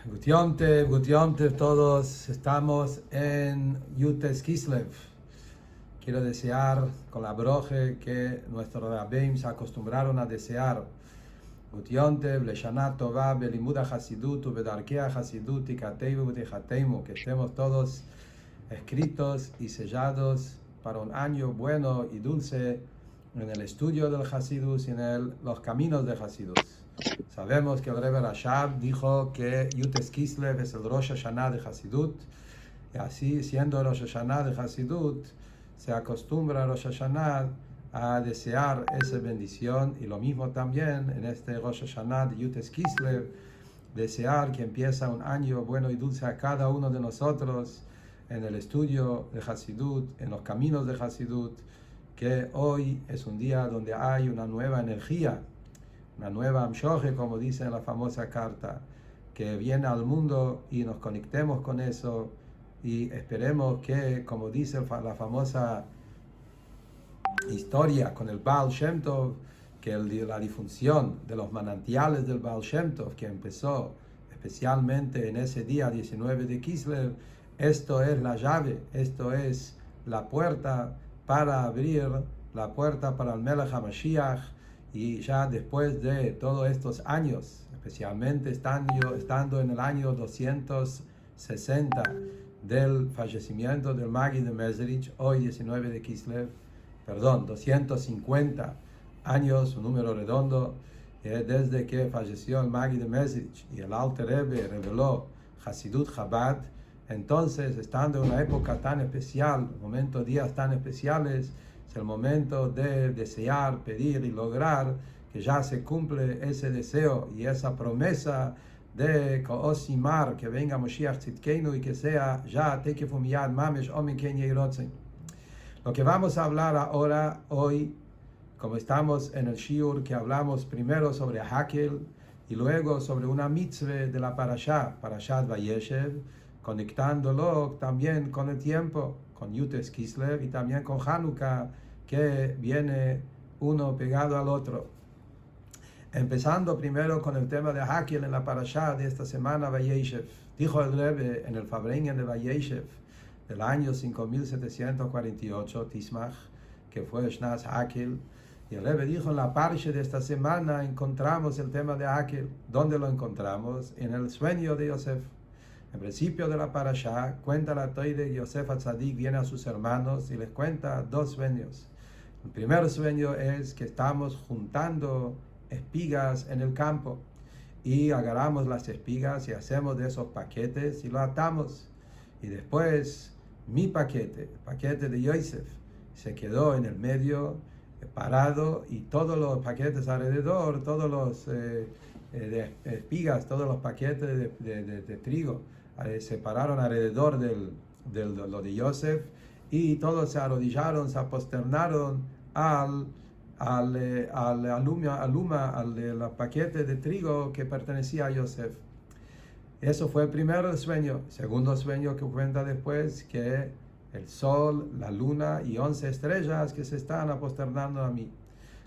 Gut Yom todos estamos en Yutes Kislev. Quiero desear con la broje que nuestros rabbeim se acostumbraron a desear. Gut Yom Leshana Tova Belimud HaChasidut Ubedarkei HaChasidut Tikateivu V'Tichateimu. Que estemos todos escritos y sellados para un año bueno y dulce en el estudio del Hasidus y en los caminos de Hasidus. Sabemos que el Rebbe Rashab dijo que Yutes Kislev es el Rosh Hashanah de Hasidut, y así, siendo Rosh Hashanah de Hasidut, se acostumbra a Rosh Hashanah a desear esa bendición, y lo mismo también en este Rosh Hashanah de Yutes Kislev, desear que empieza un año bueno y dulce a cada uno de nosotros en el estudio de Hasidut, en los caminos de Hasidut, que hoy es un día donde hay una nueva energía, una nueva Amshoje, como dice en la famosa carta, que viene al mundo, y nos conectemos con eso y esperemos que, como dice la famosa historia con el Baal Shem Tov, que la difusión de los manantiales del Baal Shem Tov, que empezó especialmente en ese día 19 de Kislev, esto es la llave, esto es la puerta para abrir la puerta para el Melech HaMashiach. Y ya después de todos estos años, especialmente estando en el año 260 del fallecimiento del Magi de Mezrich, hoy 19 de Kislev, 250 años, un número redondo, desde que falleció el Magi de Mezrich y el Alter Rebbe reveló Hasidut Chabad. Entonces, estando en una época tan especial, días tan especiales, es el momento de desear, pedir y lograr que ya se cumple ese deseo y esa promesa de Osimar, que venga Moshiach Tzidkeinu y que sea ya Tekefum Yad Mamesh Omen Ken Yehirotzen. Lo que vamos a hablar ahora, hoy, como estamos en el Shiur, que hablamos primero sobre Hakel y luego sobre una mitzvah de la Parashat Vayeshev, conectándolo también con el tiempo, con Yutes Kislev y también con Hanukkah, que viene uno pegado al otro. Empezando primero con el tema de Hakel en la Parashá de esta semana, Vayeshev. Dijo el Rebbe en el Farbrengen de Vayeshev del año 5748, Tismach, que fue Shnas Hakel. Y el Rebbe dijo, en la Parsha de esta semana encontramos el tema de Hakel. ¿Dónde lo encontramos? En el sueño de Yosef. En principio de la Parashá, cuenta la Torah que Yosef HaTzadik viene a sus hermanos y les cuenta dos sueños. El primer sueño es que estamos juntando espigas en el campo y agarramos las espigas y hacemos de esos paquetes y lo atamos. Y después mi paquete, el paquete de Yosef, se quedó en el medio, parado, y todos los paquetes alrededor, todos los de espigas, todos los paquetes de trigo, se pararon alrededor de lo de Yosef, y todos se arrodillaron, se posternaron al paquete de trigo que pertenecía a Yosef. Eso fue el primer sueño. Segundo sueño que cuenta después, que el sol, la luna y 11 estrellas que se están aposternando a mí.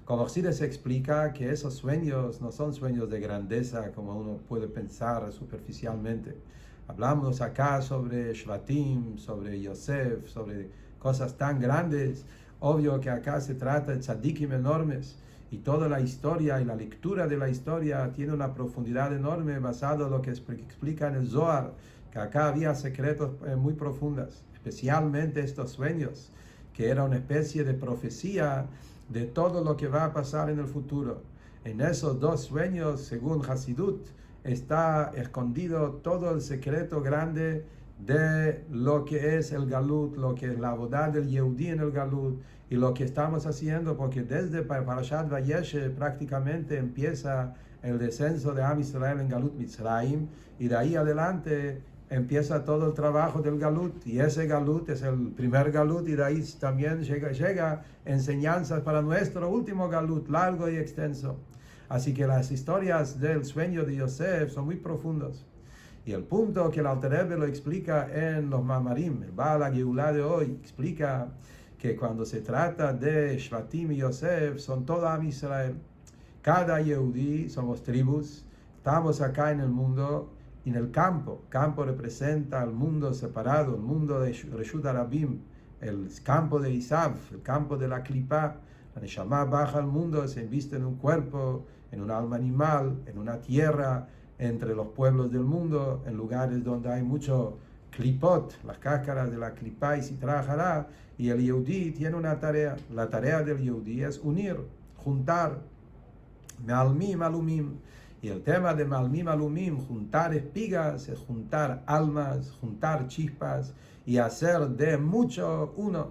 Como se les explica que esos sueños no son sueños de grandeza como uno puede pensar superficialmente. Hablamos acá sobre Shvatim, sobre Yosef, sobre cosas tan grandes. Obvio que acá se trata de tzadikim enormes, y toda la historia y la lectura de la historia tiene una profundidad enorme basado en lo que explica en el Zohar, que acá había secretos muy profundos, especialmente estos sueños, que era una especie de profecía de todo lo que va a pasar en el futuro. En esos dos sueños, según Hasidut, está escondido todo el secreto grande de lo que es el Galut, lo que es la boda del Yehudí en el Galut, y lo que estamos haciendo, porque desde Parashat Vayeshev prácticamente empieza el descenso de Am Israel en Galut Mitzrayim, y de ahí adelante empieza todo el trabajo del Galut, y ese Galut es el primer Galut, y de ahí también llega enseñanzas para nuestro último Galut, largo y extenso. Así que las historias del sueño de Yosef son muy profundas. Y el punto que el Alter Rebbe lo explica en los Mamarim, el Baal HaGeulá de hoy, explica que cuando se trata de Shvatim y Yosef, son todo Am Israel. Cada Yehudí somos tribus, estamos acá en el mundo, en el campo. Campo representa el mundo separado, el mundo de Reshut Arabim, el campo de Isav, el campo de la Klipá. La Neshama baja al mundo, se inviste en un cuerpo, en un alma animal, en una tierra, entre los pueblos del mundo, en lugares donde hay mucho klipot, las cáscaras de la Klipá y Sitra Hará, y el Yehudí tiene una tarea. La tarea del Yehudí es unir, juntar, Me'almim alumim. Y el tema de Me'almim alumim, juntar espigas, es juntar almas, juntar chispas y hacer de mucho uno,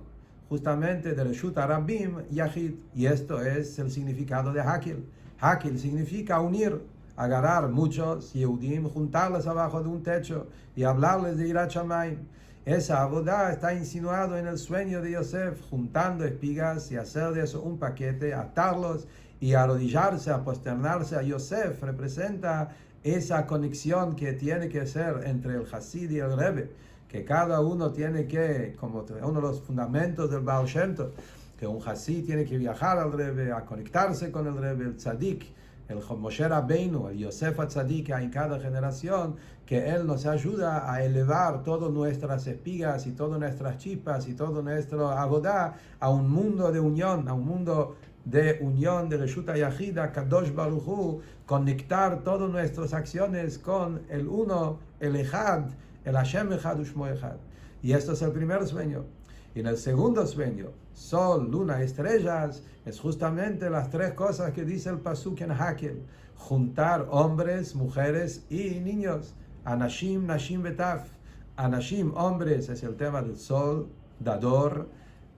justamente de Reshut Arabim Yahid. Y esto es el significado de Hakil. Hakil significa unir, agarrar muchos Yehudim, juntarlos abajo de un techo y hablarles de Yirat Shamayim. Esa abodá está insinuado en el sueño de Yosef, juntando espigas y hacer de eso un paquete, atarlos y arrodillarse, a posternarse a Yosef. Representa esa conexión que tiene que ser entre el Hasid y el Rebbe, que cada uno tiene que, como uno de los fundamentos del Baal Shem Tov, que un Hasid tiene que viajar al Rebbe, a conectarse con el Rebbe, el Tzadik, el Moshe Rabbeinu, el Yosef HaTzadik en cada generación, que él nos ayuda a elevar todas nuestras espigas y todas nuestras chispas y todo nuestro abodá a un mundo de unión, a un mundo de unión de Reshut Yahida, Kadosh Baruch Hu, conectar todas nuestras acciones con el uno, el Echad, el Hashem Echad Ushmo Echad. Y esto es el primer sueño. Y en el segundo sueño, sol, luna, estrellas, es justamente las tres cosas que dice el Pasuk en Hakel: juntar hombres, mujeres y niños. Anashim, Nashim Betaf. Anashim, hombres, es el tema del sol, dador.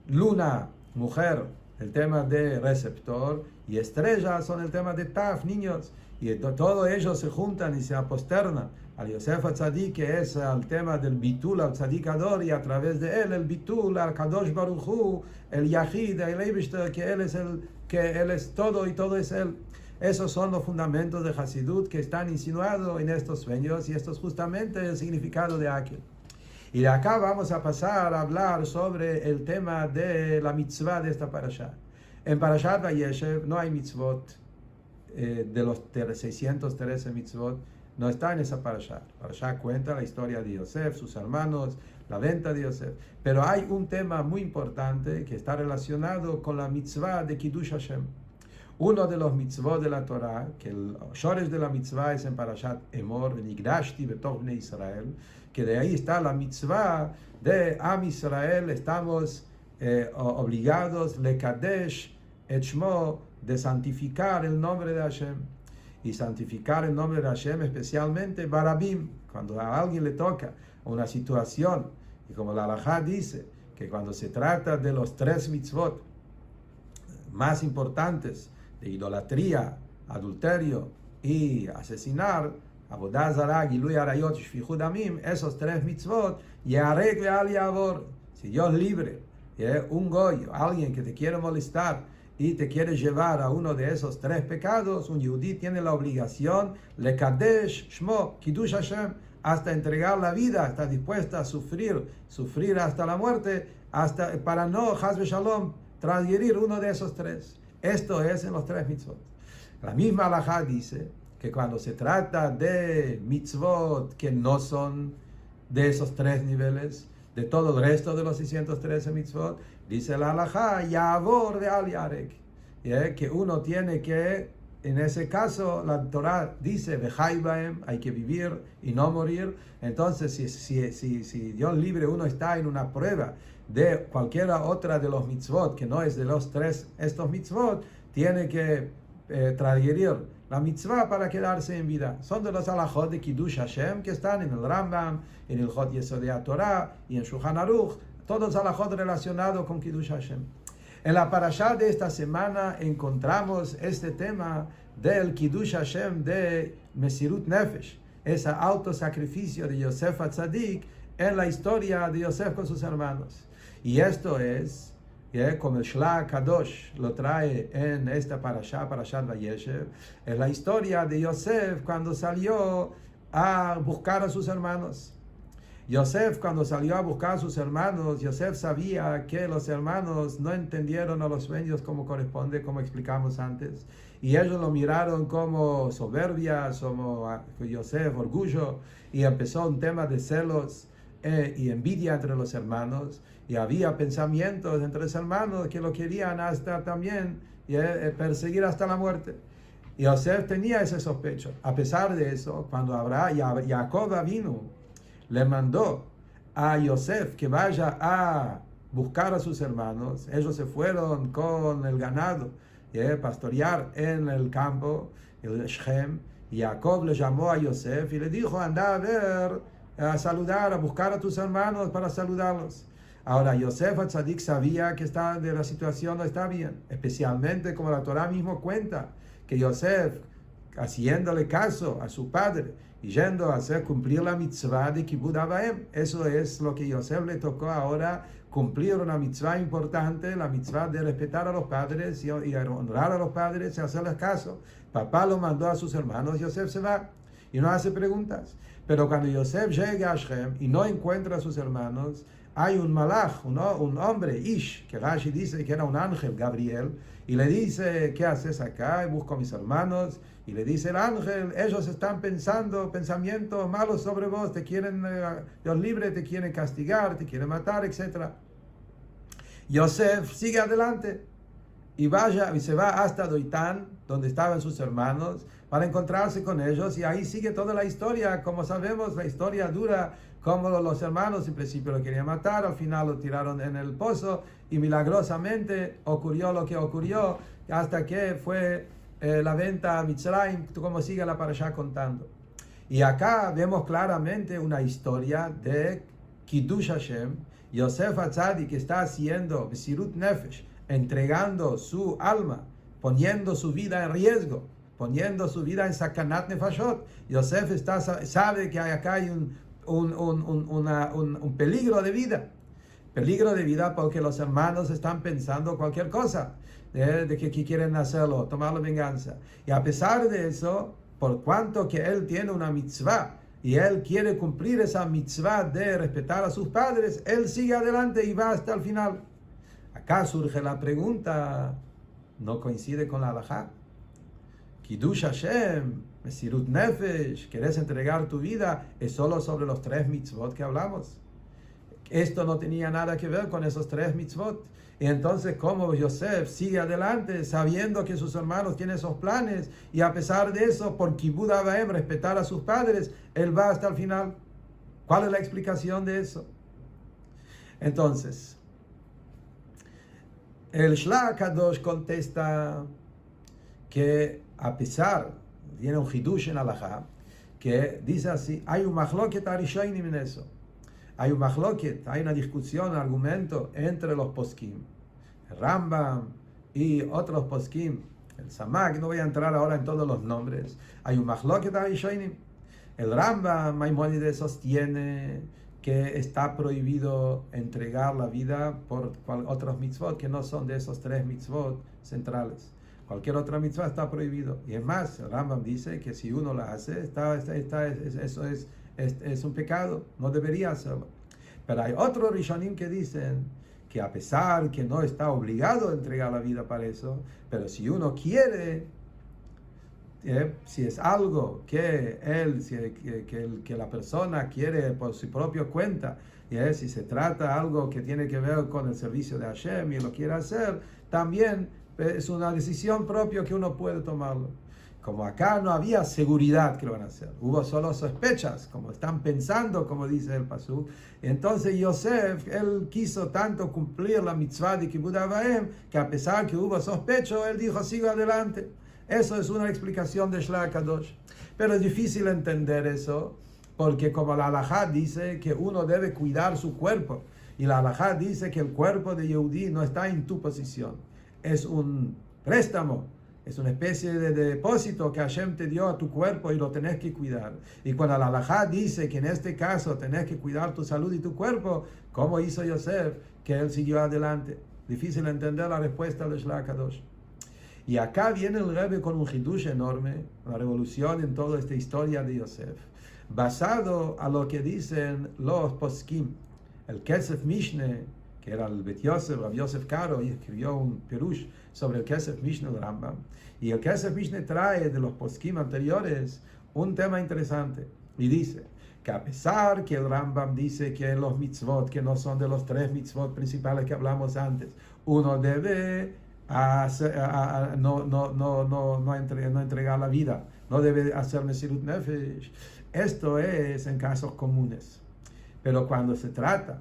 Luna, mujer, el tema de receptor. Y estrellas son el tema de Taf, niños. Y todos ellos se juntan y se aposternan al Yosef HaTzadik, que es el tema del Bitul al Tzadik Ador, y a través de él el Bitul al Kadosh Baruch Hu, el Yahid, el Eibishter, que él es todo y todo es él. Esos son los fundamentos de Hasidut que están insinuados en estos sueños, y esto es justamente el significado de Akel. Y de acá vamos a pasar a hablar sobre el tema de la mitzvah de esta parashá. En Parashat Vayeshev no hay mitzvot, de los 613 mitzvot, no está en esa parashá. La parashá cuenta la historia de Yosef, sus hermanos, la venta de Yosef. Pero hay un tema muy importante que está relacionado con la mitzvah de Kiddush Hashem. Uno de los mitzvot de la Torah, que el shoresh de la mitzvah es en Parashat Emor, Nigdashti betoch bnei Israel, que de ahí está la mitzvah de Am Israel. Estamos obligados, lekadesh et shmo, de santificar el nombre de Hashem. Y santificar el nombre de Hashem, especialmente barabim, cuando a alguien le toca una situación, y como la halajá dice, que cuando se trata de los tres mitzvot más importantes, de idolatría, adulterio y asesinar, avodah zarah, gilui arayot, shfichut damim, esos tres mitzvot, yarek ve'al yavor, si Dios libre, un goy, alguien que te quiere molestar y te quiere llevar a uno de esos tres pecados, un yudí tiene la obligación, lekadesh shmo, kiddush Hashem, hasta entregar la vida, está dispuesta a sufrir hasta la muerte, hasta para no, haz shalom, transgredir uno de esos tres. Esto es en los tres mitzvot. La misma halajá dice que cuando se trata de mitzvot que no son de esos tres niveles, de todo el resto de los 613 mitzvot, dice la halajá, yavor de al yarek, que uno tiene que, en ese caso, la Torah dice, vejai baem, hay que vivir y no morir. Entonces, si Dios libre, uno está en una prueba de cualquiera otra de los mitzvot, que no es de los tres, estos mitzvot, tiene que transgredir la mitzvah para quedarse en vida. Son de los halajot de Kiddush Hashem que están en el Rambam, en el Hot Yesodei Torah y en Shulchan Aruch, todos halajot relacionados con Kiddush Hashem. En la parashá de esta semana encontramos este tema del Kiddush Hashem de Mesirut Nefesh, ese autosacrificio de Yosef HaTzadik en la historia de Yosef con sus hermanos. Y esto es, como el Shla Kadosh lo trae en esta parashá, Parashat Vayeshev, es la historia de Yosef cuando salió a buscar a sus hermanos. Yosef, cuando salió a buscar a sus hermanos, Yosef sabía que los hermanos no entendieron a los sueños como corresponde, como explicamos antes. Y ellos lo miraron como soberbia, como Yosef, orgullo, y empezó un tema de celos y envidia entre los hermanos. Y había pensamientos entre los hermanos que lo querían hasta también perseguir hasta la muerte. Y Yosef tenía ese sospecho. A pesar de eso, cuando Jacob vino, le mandó a Yosef que vaya a buscar a sus hermanos. Ellos se fueron con el ganado pastorear en el campo, el Shechem. Y Jacob le llamó a Yosef y le dijo: anda a ver, a saludar, a buscar a tus hermanos para saludarlos. Ahora, Yosef Atzadik sabía que de la situación no está bien, especialmente como la Torah mismo cuenta, que Yosef, haciéndole caso a su padre y yendo a hacer cumplir la mitzvah de Kibud Avaim, eso es lo que Yosef le tocó ahora, cumplir una mitzvah importante, la mitzvah de respetar a los padres y honrar a los padres y hacerles caso. Papá lo mandó a sus hermanos, Yosef se va y no hace preguntas. Pero cuando Yosef llega a Shechem y no encuentra a sus hermanos, hay un malach, un hombre, Ish, que Rashi dice que era un ángel, Gabriel, y le dice: ¿qué haces acá? Y busco a mis hermanos. Y le dice el ángel: ellos están pensando pensamientos malos sobre vos, te quieren, Dios libre, te quieren castigar, te quieren matar, etc. Yosef sigue adelante y se va hasta Doitán, donde estaban sus hermanos, para encontrarse con ellos, y ahí sigue toda la historia. Como sabemos, la historia dura como los hermanos en principio lo querían matar, al final lo tiraron en el pozo, y milagrosamente ocurrió lo que ocurrió, hasta que fue la venta a Mitzrayim, como sigue la parashá contando. Y acá vemos claramente una historia de Kiddush Hashem. Yosef Atzadik, que está haciendo Besirut Nefesh, entregando su alma, poniendo su vida en riesgo, poniendo su vida en Sakanat Nefashot. Yosef sabe que acá hay un peligro de vida. Peligro de vida porque los hermanos están pensando cualquier cosa, de que quieren hacerlo, tomar la venganza. Y a pesar de eso, por cuanto que él tiene una mitzvah y él quiere cumplir esa mitzvah de respetar a sus padres, él sigue adelante y va hasta el final. Acá surge la pregunta, ¿no coincide con la halajá? Kiddush Hashem, Mesirut Nefesh, querés entregar tu vida, es solo sobre los 3 mitzvot que hablamos. Esto no tenía nada que ver con esos 3 mitzvot. Y entonces, ¿cómo Yosef sigue adelante sabiendo que sus hermanos tienen esos planes, y a pesar de eso, por Kibud Avaim, respetar a sus padres, él va hasta el final? ¿Cuál es la explicación de eso? Entonces, el Shlach Kadosh contesta que a pesar, tiene un hidush en halajá, que dice así: hay un machloket arishonim en eso. Hay un machloket, hay una discusión, un argumento entre los poskim, el Rambam y otros poskim, el Samak, no voy a entrar ahora en todos los nombres. Hay un machloket arishonim. El Rambam Maimónides sostiene que está prohibido entregar la vida por otros mitzvot que no son de esos 3 mitzvot centrales. Cualquier otra mitzvah está prohibido. Y es más, el Rambam dice que si uno la hace, eso es un pecado, no debería hacerlo. Pero hay otros Rishonim que dicen que a pesar que no está obligado a entregar la vida para eso, pero si uno quiere, si es algo que la persona quiere por su propia cuenta, si se trata de algo que tiene que ver con el servicio de Hashem y lo quiere hacer, también es una decisión propia que uno puede tomarlo. Como acá no había seguridad que lo van a hacer, hubo solo sospechas, como están pensando, como dice el pasuk. Entonces Yosef, él quiso tanto cumplir la mitzvah de Kibud Avaim, que a pesar que hubo sospecho, él dijo: sigo adelante. Eso es una explicación de Shlach Kadosh. Pero es difícil entender eso, porque como la halajá dice que uno debe cuidar su cuerpo, y la halajá dice que el cuerpo de Yehudí no está en tu posición, es un préstamo, es una especie de depósito que Hashem te dio a tu cuerpo y lo tenés que cuidar. Y cuando la halajá dice que en este caso tenés que cuidar tu salud y tu cuerpo, ¿cómo hizo Yosef que él siguió adelante? Difícil entender la respuesta de Shlach Kadosh. Y acá viene el Rebbe con un hidush enorme, una revolución en toda esta historia de Yosef, basado a lo que dicen los poskim. El Kesef Mishneh, que era el Bet Yosef, Rav Yosef Karo, y escribió un perush sobre el Kesef Mishneh del Rambam. Y el Kesef Mishneh trae de los poskim anteriores un tema interesante. Y dice que a pesar que el Rambam dice que los mitzvot, que no son de los 3 mitzvot principales que hablamos antes, uno debe no entregar la vida, no debe hacer Mesirut Nefesh. Esto es en casos comunes. Pero cuando se trata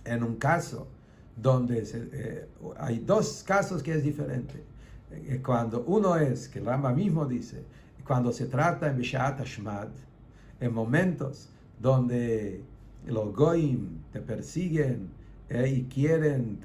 en un caso donde hay 2 casos que es diferente. Cuando uno es, que el Rambam mismo dice, cuando se trata en Bishat Hashmad, en momentos donde los Goyim te persiguen y quieren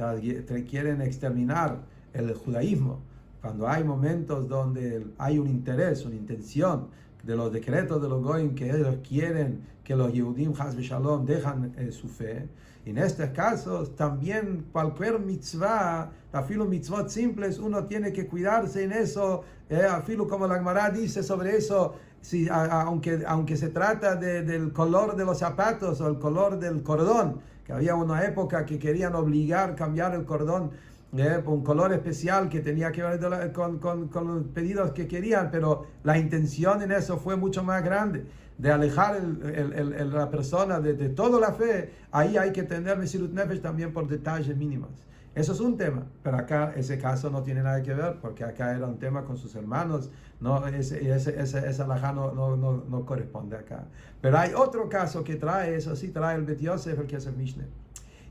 exterminar el judaísmo, cuando hay momentos donde hay un interés, una intención de los decretos de los Goyim que ellos quieren que los Yehudim Chas v'Shalom dejan su fe, en estos casos también cualquier mitzvah, afilo mitzvot simples, uno tiene que cuidarse en eso, afilo como la Gemara dice sobre eso, si, aunque se trata del color de los zapatos o el color del cordón, que había una época que querían obligar a cambiar el cordón por un color especial que tenía que ver con los pedidos que querían, pero la intención en eso fue mucho más grande, de alejar la persona de toda la fe. Ahí hay que tener Mesirut Nefesh también por detalles mínimos. Eso es un tema, pero acá ese caso no tiene nada que ver, porque acá era un tema con sus hermanos, no, esa alajá no corresponde acá. Pero hay otro caso que trae, eso sí trae el Bet Yosef, el Kesef Mishneh,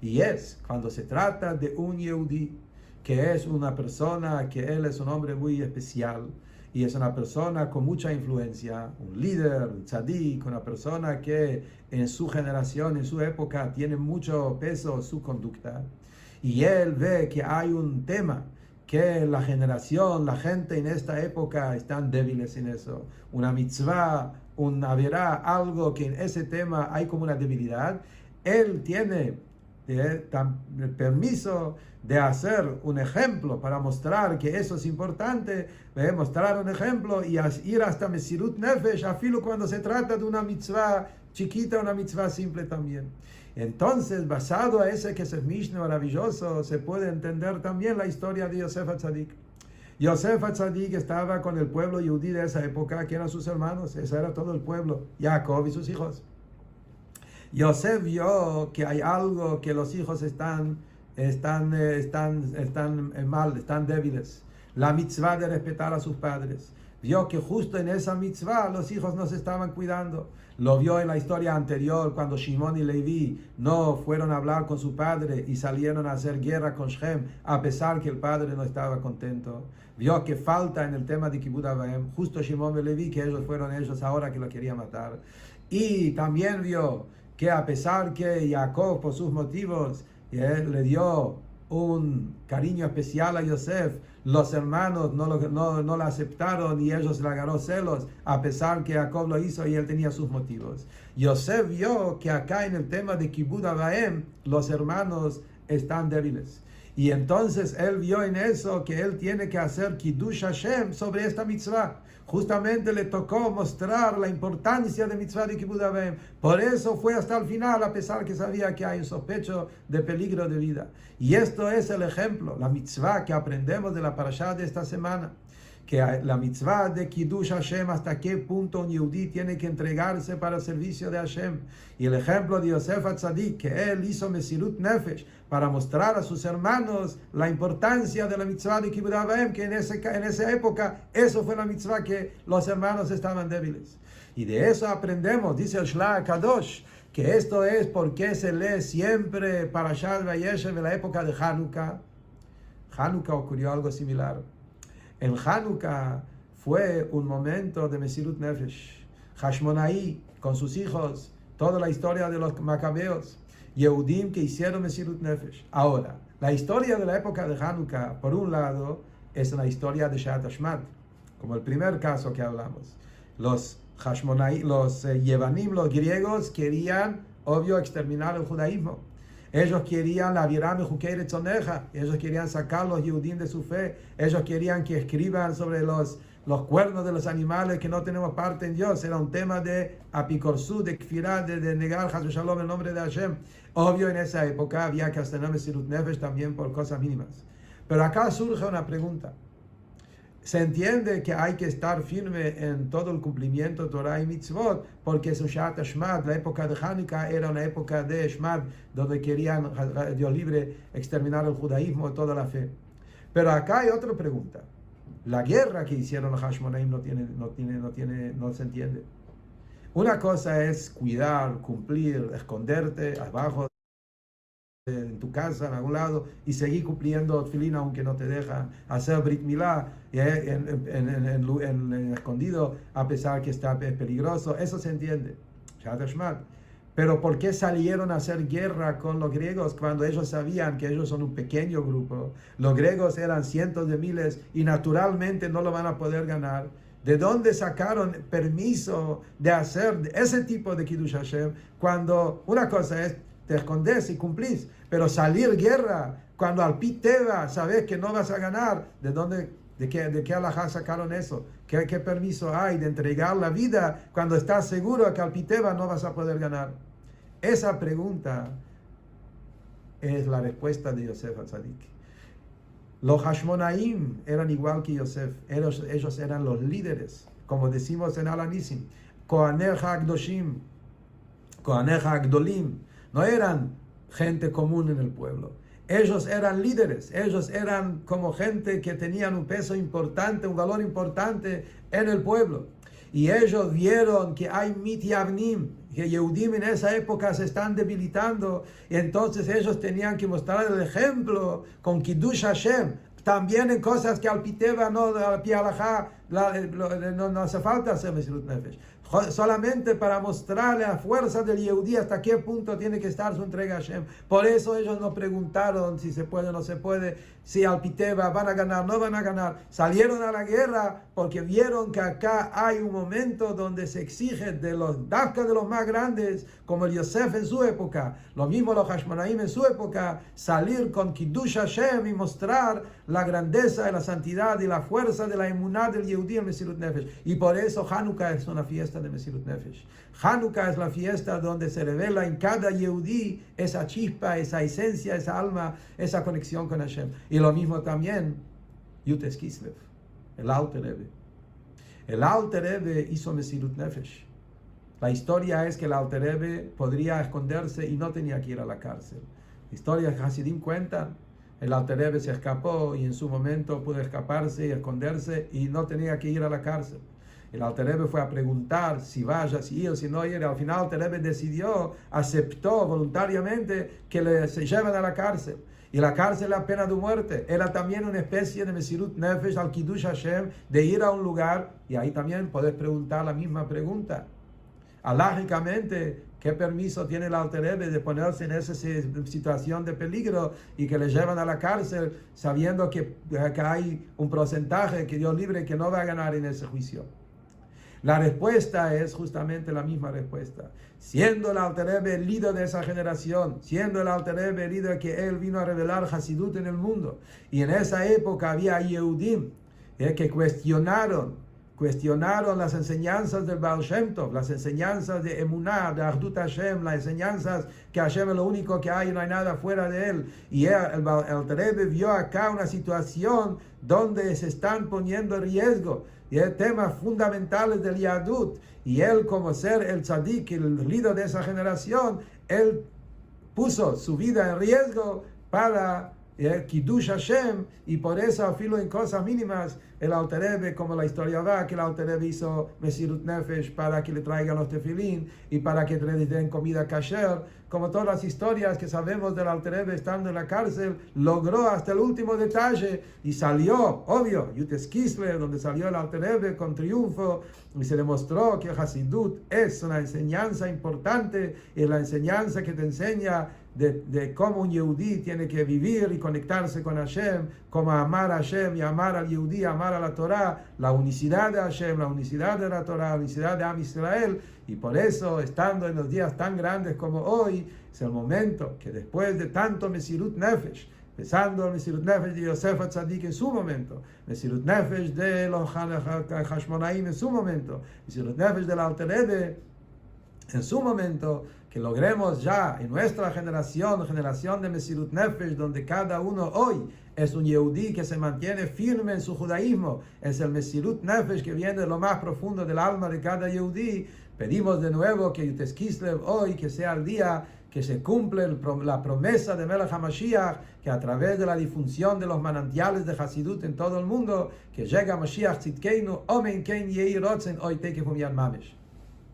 y es cuando se trata de un Yehudi, que es una persona, que él es un hombre muy especial, y es una persona con mucha influencia, un líder, un tzadik, una persona que en su generación, en su época, tiene mucho peso su conducta. Y él ve que hay un tema, que la generación, la gente en esta época están débiles en eso. Una mitzvah, una verá, algo que en ese tema hay como una debilidad. Él tiene el permiso de hacer un ejemplo para mostrar que eso es importante, mostrar un ejemplo y ir hasta Mesirut Nefesh, afilo cuando se trata de una mitzvah chiquita, una mitzvah simple también. Entonces, basado a ese Kesef Mishneh maravilloso, se puede entender también la historia de Yosef HaTzadik. Yosef HaTzadik estaba con el pueblo yudí de esa época, que eran sus hermanos, ese era todo el pueblo, Jacob y sus hijos. Yosef vio que hay algo, que los hijos están mal, están débiles. La mitzvah de respetar a sus padres. Vio que justo en esa mitzvah los hijos no se estaban cuidando. Lo vio en la historia anterior, cuando Shimon y Leví no fueron a hablar con su padre y salieron a hacer guerra con Shem, a pesar que el padre no estaba contento. Vio que falta en el tema de Kibud Avaim, justo Shimon y Leví, que ellos fueron ellos ahora que lo querían matar. Y también vio que a pesar que Jacob, por sus motivos, le dio un cariño especial a Yosef, los hermanos no lo aceptaron y ellos le agarró celos, a pesar que Jacob lo hizo y él tenía sus motivos. Yosef vio que acá en el tema de Kibud Avaim, los hermanos están débiles. Y entonces él vio en eso que él tiene que hacer Kiddush Hashem sobre esta mitzvah. Justamente le tocó mostrar la importancia de mitzvah de Kibud Avaim. Por eso fue hasta el final, a pesar que sabía que hay un sospecho de peligro de vida. Y esto es el ejemplo, la mitzvah que aprendemos de la parashá de esta semana. Que la mitzvah de Kiddush Hashem, hasta qué punto un yehudí tiene que entregarse para el servicio de Hashem. Y el ejemplo de Yosef HaTzadik, que él hizo Mesirut Nefesh para mostrar a sus hermanos la importancia de la mitzvah de Kibud Avaim, que en esa época eso fue la mitzvah que los hermanos estaban débiles. Y de eso aprendemos, dice el Shla Kadosh, que esto es porque se lee siempre Parashat Vayeshev en la época de Hanukkah. Hanukkah ocurrió algo similar. En Hanukkah fue un momento de Mesirut Nefesh. Hashmonaí con sus hijos, toda la historia de los macabeos, Yehudim que hicieron Mesirut Nefesh. Ahora, la historia de la época de Hanukkah, por un lado, es la historia de Shat Hashmad, como el primer caso que hablamos. Los Hashmonaí, los Yevanim, los griegos, querían, obvio, exterminar el judaísmo. Ellos querían la virame jukei retzoneja, ellos querían sacar los Yehudim de su fe, ellos querían que escriban sobre los cuernos de los animales que no tenemos parte en Dios. Era un tema de apicorsú, de kfirá, de negar Chas v'Shalom el nombre de Hashem. Obvio, en esa época había que abstener Mesirut Nefesh también por cosas mínimas. Pero acá surge una pregunta. Se entiende que hay que estar firme en todo el cumplimiento de Torah y Mitzvot, porque es un Shat Shmad. La época de Hanukkah era una época de Shmad, donde querían, Dios libre, exterminar el judaísmo y toda la fe. Pero acá hay otra pregunta. La guerra que hicieron los Hashmonaim no se entiende. Una cosa es cuidar, cumplir, esconderte abajo en tu casa, en algún lado, y seguir cumpliendo tefilín aunque no te dejan hacer Brit Milá en escondido, a pesar que está peligroso. Eso se entiende. Shat Shmad. Pero ¿por qué salieron a hacer guerra con los griegos cuando ellos sabían que ellos son un pequeño grupo? Los griegos eran cientos de miles y naturalmente no lo van a poder ganar. ¿De dónde sacaron permiso de hacer ese tipo de Kiddush Hashem cuando una cosa es te escondes y cumplís, pero salir guerra cuando al piteva sabes que no vas a ganar? ¿De dónde? ¿De qué alajá sacaron eso? ¿Qué permiso hay de entregar la vida cuando estás seguro que al piteva no vas a poder ganar? Esa pregunta es la respuesta de Yosef HaTzadik. Los Hashmonaim eran igual que Yosef. Ellos eran los líderes, como decimos en Alanissim, Kohaneja Agdoshim, Kohaneja Agdolim. No eran gente común en el pueblo. Ellos eran líderes, ellos eran como gente que tenían un peso importante, un valor importante en el pueblo. Y ellos vieron que hay mityavnim, que Yehudim en esa época se están debilitando, y entonces ellos tenían que mostrar el ejemplo con Kiddush Hashem, también en cosas que al piteva, no al pi alajá, no hace falta hacer Mesirut Nefesh. Solamente para mostrarle a fuerza del Yehudí hasta qué punto tiene que estar su entrega a Hashem. Por eso ellos no preguntaron si se puede o no se puede, si al piteva van a ganar o no van a ganar. Salieron a la guerra porque vieron que acá hay un momento donde se exige de los dafka de los más grandes, como el Yosef en su época, lo mismo los Hashmonaim en su época, salir con Kiddush Hashem y mostrar la grandeza y la santidad y la fuerza de la emuná del Yehudí en Mesirut Nefesh. Y por eso Hanukkah es una fiesta de Mesirut Nefesh. Hanukkah es la fiesta donde se revela en cada Yehudí esa chispa, esa esencia, esa alma, esa conexión con Hashem. Y lo mismo también Yutes Kislev, el Alter Rebbe. El Alter Rebbe hizo Mesirut Nefesh. La historia es que el Alter Rebbe podría esconderse y no tenía que ir a la cárcel. La historia que Hasidim cuentan, el Alter Rebbe se escapó y en su momento pudo escaparse y esconderse y no tenía que ir a la cárcel. El Alter Rebbe fue a preguntar si vaya, si ir, si no ir. Al final el Alter Rebbe decidió, aceptó voluntariamente que se lleven a la cárcel. Y la cárcel era pena de muerte. Era también una especie de Mesirut Nefesh al Kiddush Hashem, de ir a un lugar, y ahí también podés preguntar la misma pregunta. Alágicamente, ¿qué permiso tiene el Alter Rebbe de ponerse en esa situación de peligro y que le llevan a la cárcel sabiendo que hay un porcentaje que Dios libre que no va a ganar en ese juicio? La respuesta es justamente la misma respuesta. Siendo el Alter Rebbe el líder de esa generación, siendo el Alter Rebbe el líder que él vino a revelar Hasidut en el mundo, y en esa época había Yehudim que cuestionaron las enseñanzas del Baal Shem Tov, las enseñanzas de Emuná, de Ahdut Hashem, las enseñanzas que Hashem es lo único que hay y no hay nada fuera de él. Y el Alter Rebbe vio acá una situación donde se están poniendo en riesgo y hay temas fundamentales del Yahadut. Y él, como ser el tzadik, el líder de esa generación, él puso su vida en riesgo para Kiddush Hashem, y por eso, filo en cosas mínimas, el Alter Rebbe, como la historia va, que el Alter Rebbe hizo Mesirut Nefesh para que le traigan los tefilín y para que le den comida kasher, como todas las historias que sabemos del Alter Rebbe estando en la cárcel, logró hasta el último detalle y salió, obvio, Yutes Kislev, donde salió el Alter Rebbe con triunfo, y se demostró que Hasidut es una enseñanza importante, y la enseñanza que te enseña de cómo un Yehudí tiene que vivir y conectarse con Hashem, cómo amar a Hashem y amar al Yehudí, amar llamar a la Torah la unicidad de Hashem, la unicidad de la Torah, la unicidad de Am Israel, y por eso, estando en los días tan grandes como hoy, es el momento que después de tanto Mesirut Nefesh, empezando el Mesirut Nefesh de Yosef HaTzadik en su momento, Mesirut Nefesh de los Hashmonaim en su momento, Mesirut Nefesh del Alter Rebbe en su momento, que logremos ya en nuestra generación de Mesirut Nefesh, donde cada uno hoy es un Yehudí que se mantiene firme en su judaísmo, es el Mesirut Nefesh que viene de lo más profundo del alma de cada Yehudí. Pedimos de nuevo que Yutes Kislev hoy, que sea el día que se cumple la promesa de Melech HaMashiach, que a través de la difusión de los manantiales de Hasidut en todo el mundo, que llega Mashiach Tzidkeinu, Omen Ken Yehi Rotzen, hoy Tekef Umiyan Mamesh.